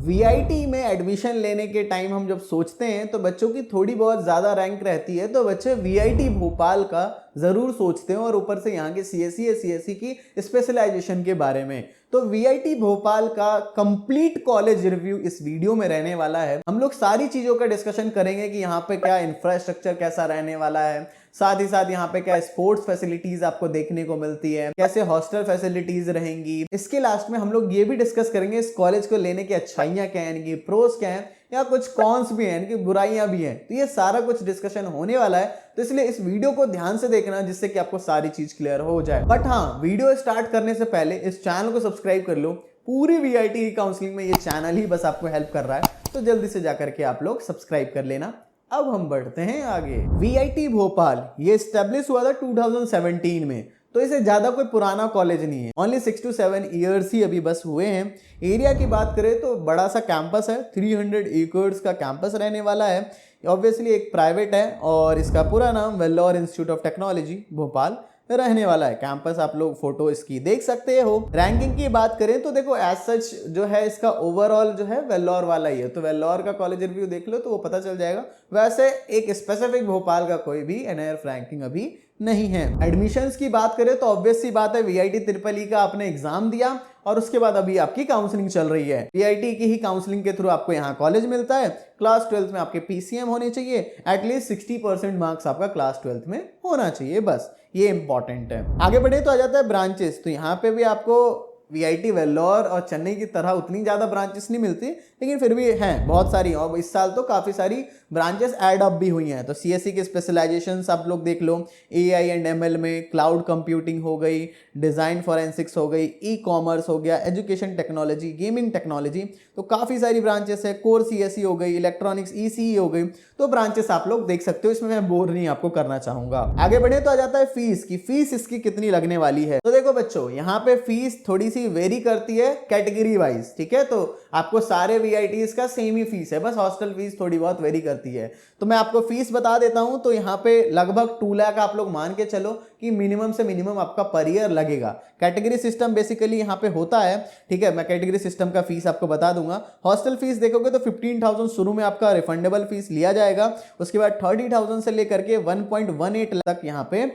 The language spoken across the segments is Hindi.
वीआईटी में एडमिशन लेने के टाइम हम जब सोचते हैं तो बच्चों की थोड़ी बहुत ज़्यादा रैंक रहती है, तो बच्चे वीआईटी भोपाल का ज़रूर सोचते हैं और ऊपर से यहाँ के सीएससी या सीएससी की स्पेशलाइजेशन के बारे में। तो वीआईटी भोपाल का कंप्लीट कॉलेज रिव्यू इस वीडियो में रहने वाला है। हम लोग सारी चीज़ों का डिस्कशन करेंगे कि यहाँ पे क्या इंफ्रास्ट्रक्चर कैसा रहने वाला है, साथ ही साथ यहाँ पे क्या स्पोर्ट्स फैसिलिटीज आपको देखने को मिलती है, कैसे हॉस्टल फैसिलिटीज रहेंगी। इसके लास्ट में हम लोग ये भी डिस्कस करेंगे इस कॉलेज को लेने की अच्छाइयाँ क्या है, इनकी प्रोस क्या है, या कुछ कॉन्स भी हैं, इनकी बुराइयां भी हैं। तो ये सारा कुछ डिस्कशन होने वाला है, तो इसलिए इस वीडियो को ध्यान से देखना जिससे कि आपको सारी चीज क्लियर हो जाए। बट हाँ, वीडियो स्टार्ट करने से पहले इस चैनल को सब्सक्राइब कर लो। पूरी वीआईटी की काउंसलिंग में ये चैनल ही बस आपको हेल्प कर रहा है, तो जल्दी से जाकर के आप लोग सब्सक्राइब कर लेना। अब हम बढ़ते हैं आगे। वीआईटी भोपाल ये स्टैब्लिश हुआ था 2017 में, तो इसे ज्यादा कोई पुराना कॉलेज नहीं है। ओनली 6 to 7 ईयर्स ही अभी बस हुए हैं। एरिया की बात करें तो बड़ा सा कैंपस है, 300 एकर्स का कैंपस रहने वाला है। ऑब्वियसली एक प्राइवेट है और इसका पूरा नाम Vellore institute of technology Bhopal रहने वाला है। कैंपस आप लोग फोटो इसकी देख सकते हो। रैंकिंग की बात करें तो देखो एज सच जो है इसका ओवरऑल जो है वेल्लोर वाला ही है, तो वेल्लोर का कॉलेज रिव्यू देख लो तो वो पता चल जाएगा। वैसे एक स्पेसिफिक भोपाल का कोई भी एनआईआरएफ रैंकिंग अभी नहीं है। एडमिशंस की बात करें तो ऑब्वियस सी बात है, वीआईटी ट्रिपल ई का आपने एग्जाम दिया और उसके बाद अभी आपकी काउंसलिंग चल रही है। वीआईटी की ही काउंसलिंग के थ्रू आपको यहाँ कॉलेज मिलता है। क्लास 12th में आपके पीसीएम होने चाहिए, एटलीस्ट 60% मार्क्स आपका क्लास 12th में होना चाहिए, बस ये इंपॉर्टेंट है। आगे बढ़े तो आ जाता है ब्रांचेस। तो यहाँ पे भी आपको वीआईटी वेल्लोर और चेन्नई की तरह उतनी ज़्यादा ब्रांचेस नहीं मिलती, लेकिन फिर भी हैं बहुत सारी, और इस साल तो काफ़ी सारी ब्रांचेस ऐड अप भी हुई हैं। तो सीएससी के स्पेशलाइजेशंस आप लोग देख लो, एआई एंड एमएल में क्लाउड कंप्यूटिंग हो गई, डिज़ाइन फॉरेंसिक्स हो गई, ई कॉमर्स हो गया, एजुकेशन टेक्नोलॉजी, गेमिंग टेक्नोलॉजी, तो काफ़ी सारी ब्रांचेस है। कोर सीएससी हो गई, इलेक्ट्रॉनिक्स ईसीई हो गई, तो ब्रांचेस आप लोग देख सकते हो। इसमें मैं बोर नहीं आपको करना चाहूँगा। आगे बढ़े तो आ जाता है फीस की। फीस इसकी कितनी लगने वाली है। तो देखो बच्चों, यहाँ पे फीस थोड़ी सी वेरी करती है कैटेगरी वाइज, ठीक है। तो आपको सारे वीआईटीज का सेम ही फीस है, बस हॉस्टल फीस थोड़ी बहुत वेरी करती है। तो मैं आपको फीस बता देता हूं। तो यहाँ पे लगभग 2 लाख आप लोग मान के चलो कि मिनिमम से मिनिमम आपका पर ईयर लगेगा। कैटेगरी सिस्टम बेसिकली यहाँ पे होता है, ठीक है। मैं कैटेगरी सिस्टम का फीस आपको बता दूंगा। हॉस्टल फीस देखोगे तो 15,000 शुरू में आपका रिफंडेबल फीस लिया जाएगा। उसके बाद 30,000 से लेकर के 1.18 तक यहाँ पे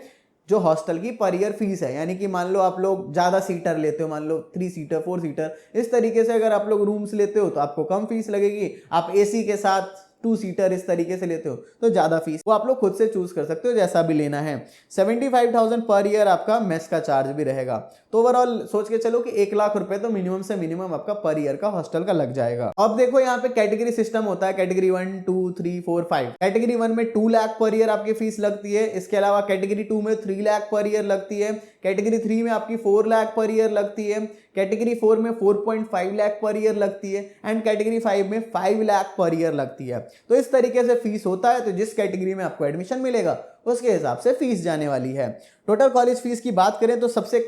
जो हॉस्टल की पर ईयर फीस है। यानी कि मान लो आप लोग ज़्यादा सीटर लेते हो, मान लो 3 सीटर 4 सीटर, इस तरीके से अगर आप लोग रूम्स लेते हो तो आपको कम फीस लगेगी। आप एसी के साथ 2 सीटर इस तरीके से लेते हो तो ज़्यादा फीस, वो आप लोग खुद से चूज कर सकते हो जैसा भी लेना है। 75,000 पर ईयर आपका मेस का चार्ज भी रहेगा। तो ओवरऑल सोच के चलो कि 1 लाख रुपए तो मिनिमम से मिनिमम आपका पर ईयर का हॉस्टल का लग जाएगा। अब देखो यहाँ पे कैटेगरी सिस्टम होता है, कैटेगरी 1 2 3 4 5। कैटेगरी 1 में 2 लाख पर ईयर आपकी फीस लगती है। इसके अलावा कैटेगरी 2 में 3 लाख पर ईयर लगती है। कैटेगरी 3 में आपकी 4 लाख पर ईयर लगती है। कैटेगरी 4 में 4.5 लाख पर ईयर लगती है एंड कैटेगरी 5 में 5 लाख पर ईयर लगती है। तो इस तरीके से फीस होता है। तो जिस कैटेगरी में आपको एडमिशन मिलेगा उसके हिसाब से फीस जाने वाली है। टोटल कॉलेज फीस की बात करें तो सबसे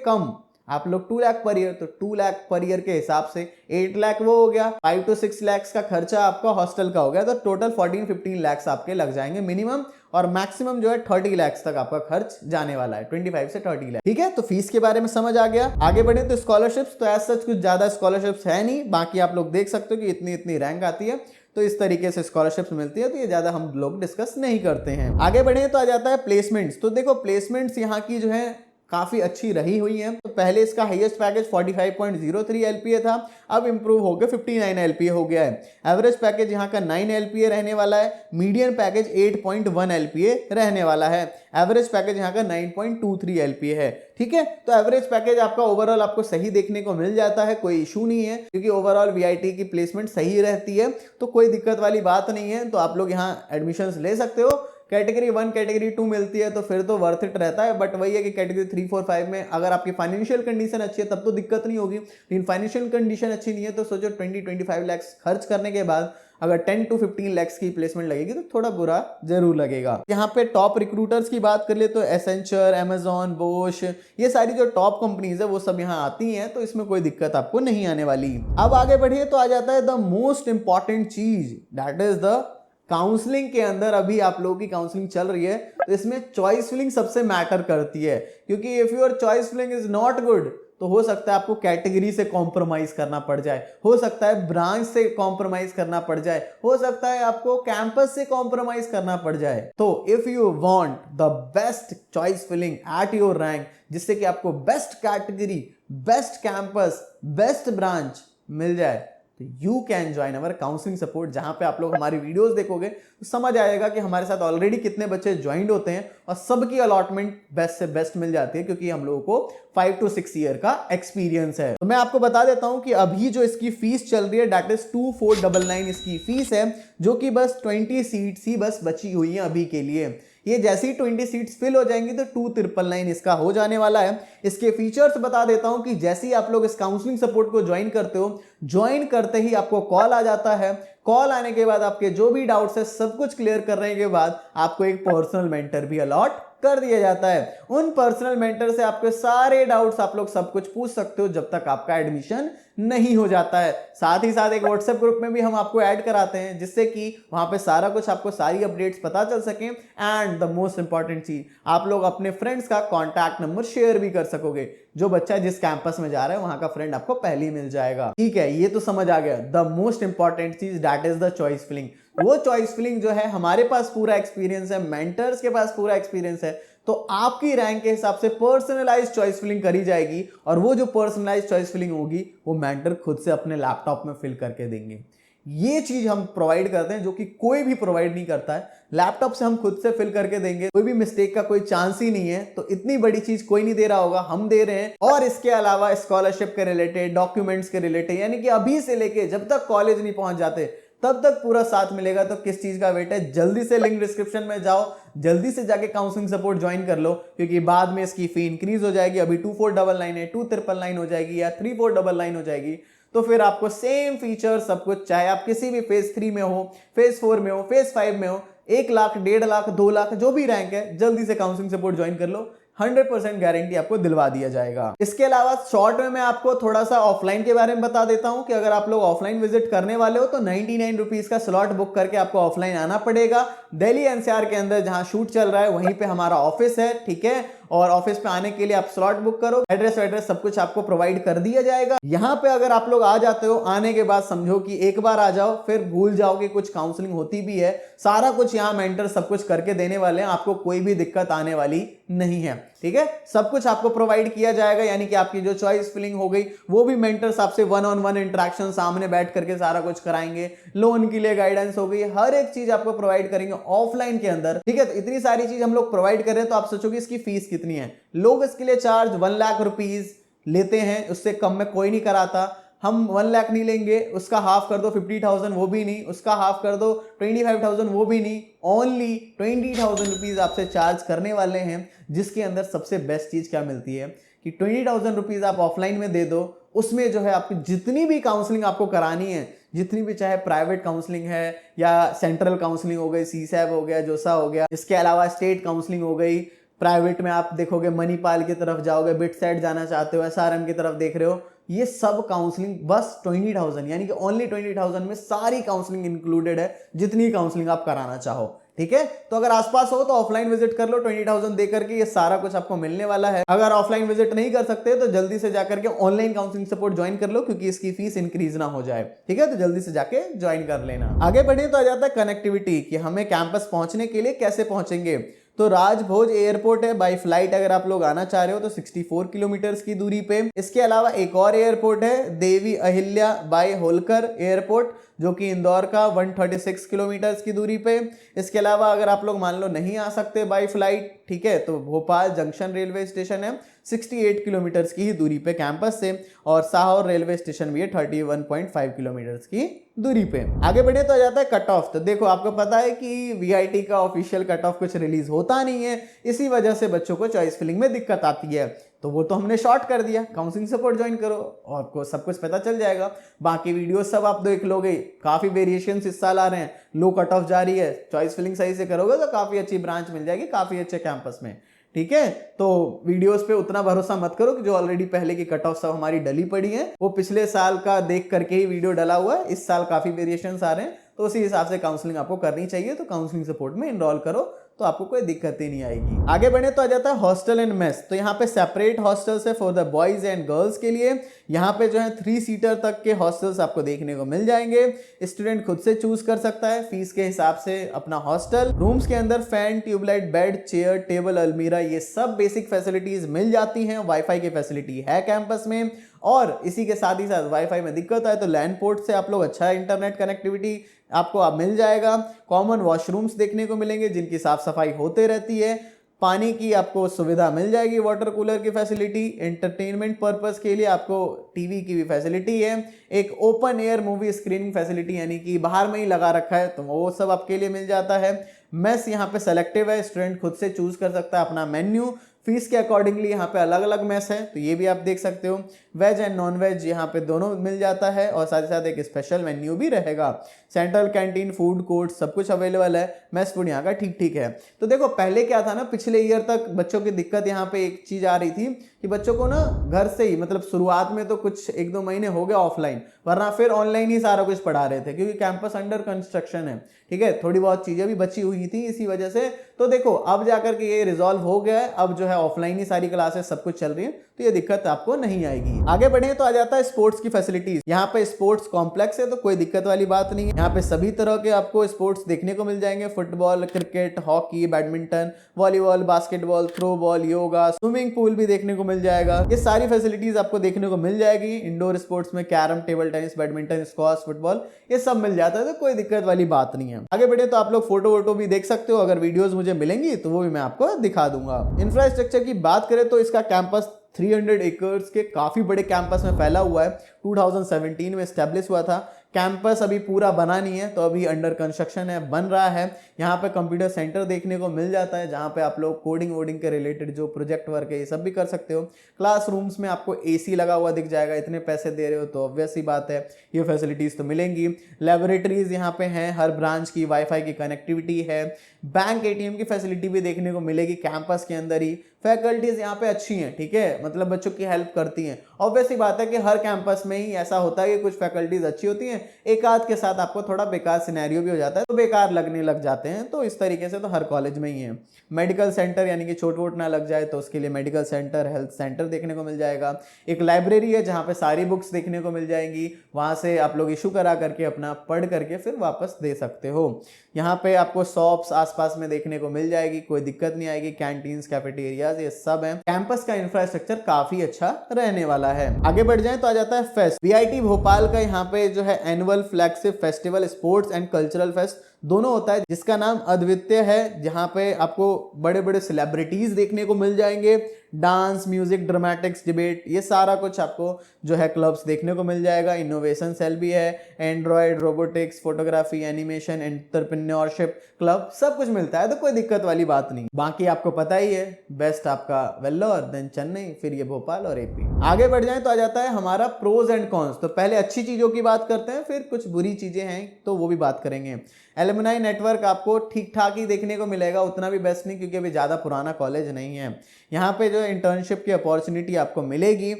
कम आप लोग 2 लाख पर ईयर, तो 2 लाख पर ईयर के हिसाब से 8 लाख वो हो गया। 5 to 6 लाख का खर्चा आपका हॉस्टल का हो गया। तो टोटल 14-15 लाख आपके लग जाएंगे मिनिमम, और मैक्सिमम जो है 30 लाख तक आपका खर्च जाने वाला है, 25 से 30 लाख, ठीक है। तो फीस के बारे में समझ आ गया। आगे बढ़े तो स्कॉलरशिप्स, तो ऐसा कुछ ज्यादा स्कॉलरशिप्स है नहीं, बाकी आप लोग देख सकते हो कि इतनी इतनी रैंक आती है, तो इस तरीके से स्कॉलरशिप्स मिलती है। तो ये ज्यादा हम लोग डिस्कस नहीं करते हैं। आगे बढ़े तो आ जाता है प्लेसमेंट्स। तो देखो प्लेसमेंट्स यहाँ की जो है काफी अच्छी रही हुई है। तो पहले इसका हाईएस्ट पैकेज 45.03 एलपीए था, अब इंप्रूव होकर 59 एलपीए हो गया है। एवरेज पैकेज यहाँ का 9 एलपीए रहने वाला है। मीडियन पैकेज 8.1 एलपीए रहने वाला है। एवरेज पैकेज यहाँ का 9.23 एलपीए है, ठीक है। तो एवरेज पैकेज आपका ओवरऑल आपको सही देखने को मिल जाता है, कोई इशू नहीं है, क्योंकि ओवरऑल वीआईटी की प्लेसमेंट सही रहती है, तो कोई दिक्कत वाली बात नहीं है। तो आप लोग यहाँ एडमिशंस ले सकते हो। कैटेगरी 1 कैटेगरी 2 मिलती है तो फिर तो वर्थ इट रहता है। बट वही है कि कैटेगरी 3 4 5 में अगर आपकी फाइनेंशियल कंडीशन अच्छी है तब तो दिक्कत नहीं होगी, लेकिन फाइनेंशियल कंडीशन अच्छी नहीं है तो सोचो 20-25 लाख खर्च करने के बाद अगर 10 to 15 लाख की प्लेसमेंट लगेगी तो थोड़ा बुरा जरूर लगेगा। यहाँ पे टॉप रिक्रूटर्स की बात कर ले तो एसेंचर, अमेजॉन, बोश, ये सारी जो टॉप कंपनीज है वो सब यहाँ आती हैं, तो इसमें कोई दिक्कत आपको नहीं आने वाली। अब आगे बढ़िए तो आ जाता है द मोस्ट इंपॉर्टेंट चीज, दैट इज द काउंसलिंग के अंदर। अभी आप लोगों की काउंसलिंग चल रही है तो इसमें चॉइस फिलिंग सबसे मैटर करती है, क्योंकि if your choice filling is not good तो हो सकता है आपको कैटेगरी से कॉम्प्रोमाइज करना पड़ जाए, हो सकता है ब्रांच से कॉम्प्रोमाइज करना पड़ जाए, हो सकता है आपको कैंपस से कॉम्प्रोमाइज करना पड़ जाए। तो if you want the best choice filling at your rank, जिससे कि आपको best category, best campus, best branch मिल जाए, तो you can join our counselling support. जहां पे आप लोग हमारी वीडियोस देखोगे तो समझ आएगा कि हमारे साथ ऑलरेडी कितने बच्चे ज्वाइंट होते हैं और सबकी अलॉटमेंट बेस्ट से बेस्ट मिल जाती है, क्योंकि हम लोगों को 5 to 6 ईयर का एक्सपीरियंस है। तो मैं आपको बता देता हूं कि अभी जो इसकी फीस चल रही है दैट इज 2499 इसकी फीस है, जो कि बस 20 सीट्स ही बस बची हुई है अभी के लिए। ये जैसे ही 20 सीट्स फिल हो जाएंगी तो 2999 इसका हो जाने वाला है। इसके फीचर्स बता देता हूं कि जैसे ही आप लोग इस काउंसलिंग सपोर्ट को ज्वाइन करते हो, ज्वाइन करते ही आपको कॉल आ जाता है। कॉल आने के बाद आपके जो भी डाउट्स है सब कुछ क्लियर करने के बाद आपको एक पर्सनल मेंटर भी अलॉट कर दिया जाता है। उन पर्सनल मेंटर से आपके सारे डाउट्स आप लोग सब कुछ पूछ सकते हो जब तक आपका एडमिशन नहीं हो जाता है। साथ ही साथ एक व्हाट्सएप ग्रुप में भी हम आपको ऐड कराते हैं, जिससे कि वहां पे सारा कुछ आपको सारी अपडेट्स पता चल सके। एंड द मोस्ट इंपॉर्टेंट चीज, आप लोग अपने फ्रेंड्स का कॉन्टैक्ट नंबर शेयर भी कर सकोगे। जो बच्चा जिस कैंपस में जा रहा है वहां का फ्रेंड आपको पहले ही मिल जाएगा। ठीक है, ये तो समझ आ गया। द मोस्ट इंपॉर्टेंट चीज that is the choice filling. वो चॉइस फिलिंग जो है हमारे पास पूरा एक्सपीरियंस है, मेंटर्स के पास पूरा एक्सपीरियंस है, तो आपकी रैंक के हिसाब से पर्सनलाइज चॉइस फिलिंग करी जाएगी। और वो जो पर्सनलाइज चॉइस फिलिंग होगी वो मेंटर खुद से अपने लैपटॉप में फिल करके देंगे। ये चीज हम प्रोवाइड करते हैं जो कि कोई भी प्रोवाइड नहीं करता है। लैपटॉप से हम खुद से फिल करके देंगे, कोई भी मिस्टेक का कोई चांस ही नहीं है। तो इतनी बड़ी चीज कोई नहीं दे रहा होगा, हम दे रहे हैं। और इसके अलावा स्कॉलरशिप के रिलेटेड, डॉक्यूमेंट्स के रिलेटेड, यानी कि अभी से लेके जब तक कॉलेज नहीं पहुंच जाते तब तक पूरा साथ मिलेगा। तो किस चीज का वेट है, जल्दी से लिंक डिस्क्रिप्शन में जाओ, जल्दी से जाके काउंसलिंग सपोर्ट ज्वाइन कर लो, क्योंकि बाद में इसकी फी इंक्रीज हो जाएगी। अभी 2499 है, 2999 हो जाएगी या 3499 हो जाएगी। तो फिर आपको सेम फीचर सब कुछ, चाहे आप किसी भी फेज 3 में हो, फेज 4 में हो, फेज 5 में हो, 1 लाख, 1.5 लाख, 2 लाख, जो भी रैंक है, जल्दी से काउंसलिंग सपोर्ट ज्वाइन कर लो। 100% गारंटी आपको दिलवा दिया जाएगा। इसके अलावा शॉर्ट में मैं आपको थोड़ा सा ऑफलाइन के बारे में बता देता हूं कि अगर आप लोग ऑफलाइन विजिट करने वाले हो तो 99 रुपीज का स्लॉट बुक करके आपको ऑफलाइन आना पड़ेगा। दिल्ली एनसीआर के अंदर जहां शूट चल रहा है वहीं पे हमारा ऑफिस है, ठीक है। और ऑफिस पे आने के लिए आप स्लॉट बुक करो, एड्रेस सब कुछ आपको प्रोवाइड कर दिया जाएगा। यहाँ पे अगर आप लोग आ जाते हो, आने के बाद समझो कि एक बार आ जाओ फिर भूल जाओ कि कुछ काउंसलिंग होती भी है। सारा कुछ यहाँ मेंटर सब कुछ करके देने वाले हैं, आपको कोई भी दिक्कत आने वाली नहीं है, ठीक है। सब कुछ आपको प्रोवाइड किया जाएगा, यानी कि आपकी जो चॉइस फिलिंग हो गई वो भी मेंटर्स आपसे 1-on-1 इंटरेक्शन सामने बैठ करके सारा कुछ कराएंगे। लोन के लिए गाइडेंस हो गई, हर एक चीज आपको प्रोवाइड करेंगे ऑफलाइन के अंदर, ठीक है। तो इतनी सारी चीज हम लोग प्रोवाइड कर रहे हैं, तो आप सोचोगे इसकी फीस कितनी है। लोग इसके लिए चार्ज 1 लाख रुपीज लेते हैं, उससे कम में कोई नहीं कराता। हम 1 लाख नहीं लेंगे, उसका हाफ कर दो 50,000 वो भी नहीं, उसका हाफ कर दो 25,000 वो भी नहीं, ओनली 20,000 रुपीज आपसे चार्ज करने वाले हैं। जिसके अंदर सबसे बेस्ट चीज क्या मिलती है कि 20,000 रुपीज आप ऑफलाइन में दे दो, उसमें जो है आपकी जितनी भी काउंसलिंग आपको करानी है, जितनी भी, चाहे प्राइवेट काउंसलिंग है या सेंट्रल काउंसलिंग हो गई, सीसैब हो गया, जोसा हो गया, इसके अलावा स्टेट काउंसलिंग हो गई, प्राइवेट में आप देखोगे मणिपाल की तरफ जाओगे, बिट साइड जाना चाहते हो, एसआरएम की तरफ देख रहे हो, ये सब काउंसलिंग बस 20,000 यानी कि ओनली 20,000 में सारी काउंसलिंग इंक्लूडेड है, जितनी काउंसलिंग आप कराना चाहो, ठीक है। तो अगर आसपास हो तो ऑफलाइन विजिट कर लो, 20,000 दे करके ये सारा कुछ आपको मिलने वाला है। अगर ऑफलाइन विजिट नहीं कर सकते तो जल्दी से जाकर के ऑनलाइन काउंसलिंग सपोर्ट ज्वाइन कर लो, क्योंकि इसकी फीस इंक्रीज ना हो जाए, ठीक है। तो जल्दी से जाके ज्वाइन कर लेना। आगे बढ़े तो आ जाता है कनेक्टिविटी, कि हमें कैंपस पहुंचने के लिए कैसे पहुंचेंगे। तो राजभोज एयरपोर्ट है, बाय फ्लाइट अगर आप लोग आना चाह रहे हो तो 64 किलोमीटर्स की दूरी पे। इसके अलावा एक और एयरपोर्ट है, देवी अहिल्या बाय होलकर एयरपोर्ट, जो कि इंदौर का 136 किलोमीटर्स की दूरी पे। इसके अलावा अगर आप लोग मान लो नहीं आ सकते बाय फ्लाइट, ठीक है, तो भोपाल जंक्शन रेलवे स्टेशन है, 68 किलोमीटर्स की ही दूरी पे कैंपस से। और साहौर रेलवे स्टेशन भी है 31.5 किलोमीटर्स की दूरी पे। आगे बढ़े तो आ जाता है कट ऑफ। तो देखो, आपको पता है कि वीआईटी का ऑफिशियल कट ऑफ कुछ रिलीज होता नहीं है, इसी वजह से बच्चों को चॉइस फिलिंग में दिक्कत आती है। तो वो तो हमने शॉर्ट कर दिया, काउंसलिंग सपोर्ट ज्वाइन करो और आपको सब कुछ पता चल जाएगा। बाकी वीडियो सब आप देख लोगे, काफी वेरिएशन इस साल आ रहे हैं, लो कट ऑफ जा रही है। चॉइस फिलिंग सही से करोगे तो काफी अच्छी ब्रांच मिल जाएगी, काफी अच्छे कैंपस में, ठीक है। तो वीडियोस पे उतना भरोसा मत करो कि जो ऑलरेडी पहले की कट ऑफ सब हमारी डली पड़ी है, वो पिछले साल का देख करके ही वीडियो डला हुआ है। इस साल काफी वेरिएशंस आ रहे हैं, तो उसी हिसाब से काउंसलिंग आपको करनी चाहिए। तो काउंसलिंग सपोर्ट में इनरोल करो, तो तो आपको कोई दिक्कत ही नहीं आएगी। आगे बढ़े तो आ जाता है हॉस्टल एंड मेस। तो यहाँ पे सेपरेट हॉस्टल्स है for the boys and girls के लिए। यहाँ पे जो है 3 सीटर तक के हॉस्टल्स आपको देखने को मिल जाएंगे। स्टूडेंट खुद से चूज कर सकता है फीस के हिसाब से अपना हॉस्टल। रूम्स के अंदर fan, tubelight, bed, chair, table, अलमीरा, ये सब बेसिक फैसिलिटीज मिल जाती हैं। वाईफाई की फैसिलिटी है कैंपस में, और इसी के साथ ही साथ वाईफाई में दिक्कत आए तो लैंड पोर्ट से आप लोग अच्छा इंटरनेट कनेक्टिविटी आपको अब मिल जाएगा। कॉमन वॉशरूम्स देखने को मिलेंगे जिनकी साफ सफाई होते रहती है। पानी की आपको सुविधा मिल जाएगी, वाटर कूलर की फैसिलिटी। एंटरटेनमेंट पर्पस के लिए आपको टीवी की भी फैसिलिटी है। एक open air movie screening facility यानी कि बाहर में ही लगा रखा है, तो वो सब आपके लिए मिल जाता है। मेस यहाँ पे सेलेक्टिव है, स्टूडेंट खुद से चूज कर सकता है अपना मेन्यू। फीस के अकॉर्डिंगली यहाँ पे अलग अलग मेस है, तो ये भी आप देख सकते हो। वेज एंड नॉन वेज यहाँ पे दोनों मिल जाता है, और साथ ही साथ एक स्पेशल मेन्यू भी रहेगा। सेंट्रल कैंटीन, फूड कोर्ट सब कुछ अवेलेबल है। मेस फूड यहाँ का ठीक ठीक है। तो देखो पहले क्या था ना, पिछले ईयर तक बच्चों की दिक्कत यहाँ पे एक चीज आ रही थी कि बच्चों को ना घर से ही, मतलब शुरुआत में तो कुछ 1-2 महीने हो गया ऑफलाइन, वरना फिर ऑनलाइन ही सारा कुछ पढ़ा रहे थे, क्योंकि कैंपस अंडर कंस्ट्रक्शन है। ठीक है, थोड़ी बहुत चीजें भी बची हुई थी इसी वजह से। तो देखो अब जाकर के ये रिजॉल्व हो गया है, अब जो है ऑफलाइन ही सारी क्लासेस सब कुछ चल रही है, तो ये दिक्कत आपको नहीं आएगी। आगे बढ़े तो आ जाता है स्पोर्ट्स की फैसिलिटीज। यहाँ पे स्पोर्ट्स कॉम्प्लेक्स है, तो कोई दिक्कत वाली बात नहीं है। यहाँ पे सभी तरह के आपको स्पोर्ट्स देखने को मिल जाएंगे। Football, cricket, hockey, badminton, volleyball, basketball, throw ball, yoga, swimming pool भी देखने को मिल जाएगा। ये सारी फैसिलिटीज आपको देखने को मिल जाएगी। इंडोर स्पोर्ट्स में carrom, table tennis, badminton, squash, football, ये सब मिल जाता है, तो कोई दिक्कत वाली बात नहीं है। आगे बढ़े तो आप लोग फोटो वोटो भी देख सकते हो, अगर वीडियोस मुझे मिलेंगी तो वो भी मैं आपको दिखा दूंगा। इंफ्रास्ट्रक्चर की बात करें तो इसका कैंपस 300 एकर्स के काफी बड़े कैंपस में फैला हुआ है। 2017 में एस्टेब्लिश हुआ था। कैंपस अभी पूरा बना नहीं है, तो अभी अंडर कंस्ट्रक्शन है, बन रहा है। यहाँ पे कंप्यूटर सेंटर देखने को मिल जाता है, जहाँ पे आप लोग कोडिंग वोडिंग के रिलेटेड जो प्रोजेक्ट वर्क है ये सब भी कर सकते हो। क्लासरूम्स में आपको एसी लगा हुआ दिख जाएगा, इतने पैसे दे रहे हो तो ऑब्वियस ही बात है ये फैसिलिटीज तो मिलेंगी। लैबोरेटरीज यहाँ पे हैं, हर ब्रांच की वाईफाई की कनेक्टिविटी है। बैंक एटीएम की फैसिलिटी भी देखने को मिलेगी कैंपस के अंदर ही। फैकल्टीज यहाँ पे अच्छी हैं, ठीक है, मतलब बच्चों की हेल्प करती हैं। ऑब्वियस ही बात है कि हर कैंपस में ही ऐसा होता है कि कुछ फैकल्टीज अच्छी होती हैं, एक आध के साथ आपको थोड़ा बेकार सिनेरियो भी हो जाता है, तो बेकार लगने लग जाते हैं। तो इस तरीके से तो हर कॉलेज में ही है। मेडिकल सेंटर यानी कि चोट वोट ना लग जाए तो उसके लिए मेडिकल सेंटर, हेल्थ सेंटर देखने को मिल जाएगा। एक लाइब्रेरी है जहाँ पे सारी बुक्स देखने को मिल जाएंगी, वहाँ से आप लोग इशू करा करके अपना पढ़ करके फिर वापस दे सकते हो। यहाँ पे आपको शॉप्स आसपास में देखने को मिल जाएगी, कोई दिक्कत नहीं आएगी। कैंटीन्स, कैफेटेरियाज, ये सब है। कैंपस का इंफ्रास्ट्रक्चर काफी अच्छा रहने वाला है। आगे बढ़ जाए तो आ जाता है फेस्ट। वीआईटी भोपाल का यहाँ पे जो है annual flagship festival sports and cultural fest दोनों होता है, जिसका नाम अद्वितीय है। जहाँ पे आपको बड़े बड़े सेलिब्रिटीज देखने को मिल जाएंगे। डांस, म्यूजिक, ड्रामेटिक्स, डिबेट, ये सारा कुछ आपको जो है क्लब्स देखने को मिल जाएगा। इनोवेशन सेल भी है, Android, robotics, photography, animation, entrepreneurship club, सब कुछ मिलता है, तो कोई दिक्कत वाली बात नहीं। बाकी आपको पता ही है, बेस्ट आपका वेल्लोर, देन चेन्नई, फिर ये भोपाल और एपी। आगे बढ़ जाए तो आ जाता है हमारा प्रोज एंड कॉन्स। तो पहले अच्छी चीजों की बात करते हैं, फिर कुछ बुरी चीजें हैं तो वो भी बात करेंगे। एलुमनाई नेटवर्क आपको ठीक ठाक ही देखने को मिलेगा, उतना भी बेस्ट नहीं, क्योंकि अभी ज़्यादा पुराना कॉलेज नहीं है। यहाँ पे जो इंटर्नशिप की अपॉर्चुनिटी आपको मिलेगी।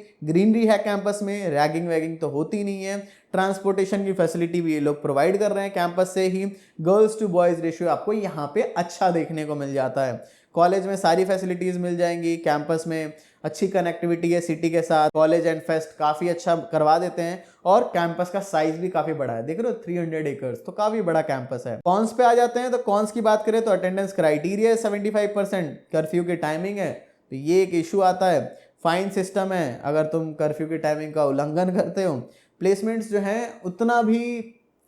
ग्रीनरी है कैंपस में, रैगिंग वैगिंग तो होती नहीं है। ट्रांसपोर्टेशन की फैसिलिटी भी ये लोग प्रोवाइड कर रहे हैं कैंपस से ही। गर्ल्स टू बॉयज़ रेशियो आपको यहाँ पे अच्छा देखने को मिल जाता है। कॉलेज में सारी फैसिलिटीज़ मिल जाएंगी। कैंपस में अच्छी कनेक्टिविटी है सिटी के साथ। कॉलेज एंड फेस्ट काफ़ी अच्छा करवा देते हैं, और कैंपस का साइज भी काफ़ी बड़ा है। देख रहे हो 300 एकर्स, तो काफ़ी बड़ा कैंपस है। कॉन्स पे आ जाते हैं, तो कॉन्स की बात करें तो अटेंडेंस क्राइटेरिया 75%, कर्फ्यू की टाइमिंग है, तो ये एक इशू आता है। फाइन सिस्टम है अगर तुम कर्फ्यू की टाइमिंग का उल्लंघन करते हो। प्लेसमेंट्स जो है उतना भी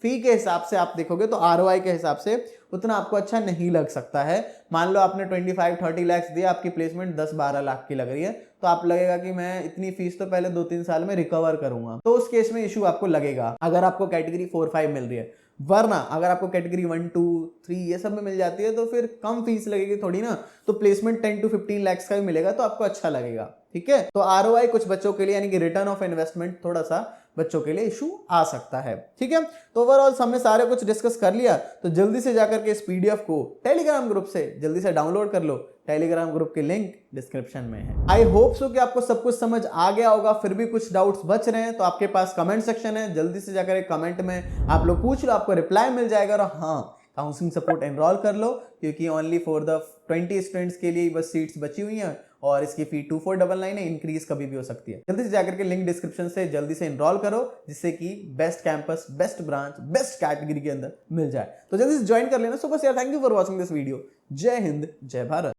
फी के हिसाब से आप देखोगे तो आरओआई के हिसाब से उतना आपको अच्छा नहीं लग सकता है। मान लो आपने 25-30 लाख दिया, आपकी प्लेसमेंट 10-12 लाख की लग रही है, तो आप लगेगा कि मैं इतनी फीस तो पहले 2-3 साल में रिकवर करूंगा, तो उस केस में इशू आपको लगेगा अगर आपको कैटेगरी 4-5 मिल रही है। वरना अगर आपको कैटेगरी 1, 2, 3 ये सब में मिल जाती है तो फिर कम फीस लगेगी थोड़ी ना, तो प्लेसमेंट 10-15 लाख का भी मिलेगा तो आपको अच्छा लगेगा। ठीक है, तो आरओआई कुछ बच्चों के लिए यानी कि रिटर्न ऑफ इन्वेस्टमेंट थोड़ा सा बच्चों के लिए इशू आ सकता है। ठीक है, तो ओवरऑल हमने सारे कुछ डिस्कस कर लिया, तो जल्दी से जाकर के इस पीडीएफ को टेलीग्राम ग्रुप से जल्दी से डाउनलोड कर लो। टेलीग्राम ग्रुप की लिंक डिस्क्रिप्शन में है। आई होप सो कि आपको सब कुछ समझ आ गया होगा। फिर भी कुछ डाउट्स बच रहे हैं तो आपके पास कमेंट सेक्शन है, जल्दी से जाकर एक कमेंट में आप लोग पूछ लो, आपको रिप्लाई मिल जाएगा। और हाँ, काउंसलिंग सपोर्ट एनरोल कर लो, क्योंकि ओनली फॉर द 20 स्टूडेंट्स के लिए बस सीट्स बची हुई हैं और इसकी फी 2499 है, इंक्रीज कभी भी हो सकती है। जल्दी से जाकर के लिंक डिस्क्रिप्शन से जल्दी से एनरोल करो, जिससे कि best campus, best branch, best category के अंदर मिल जाए। तो जल्दी से ज्वाइन कर लेना। सो बस यार, thank you for watching this video. जय हिंद, जय भारत।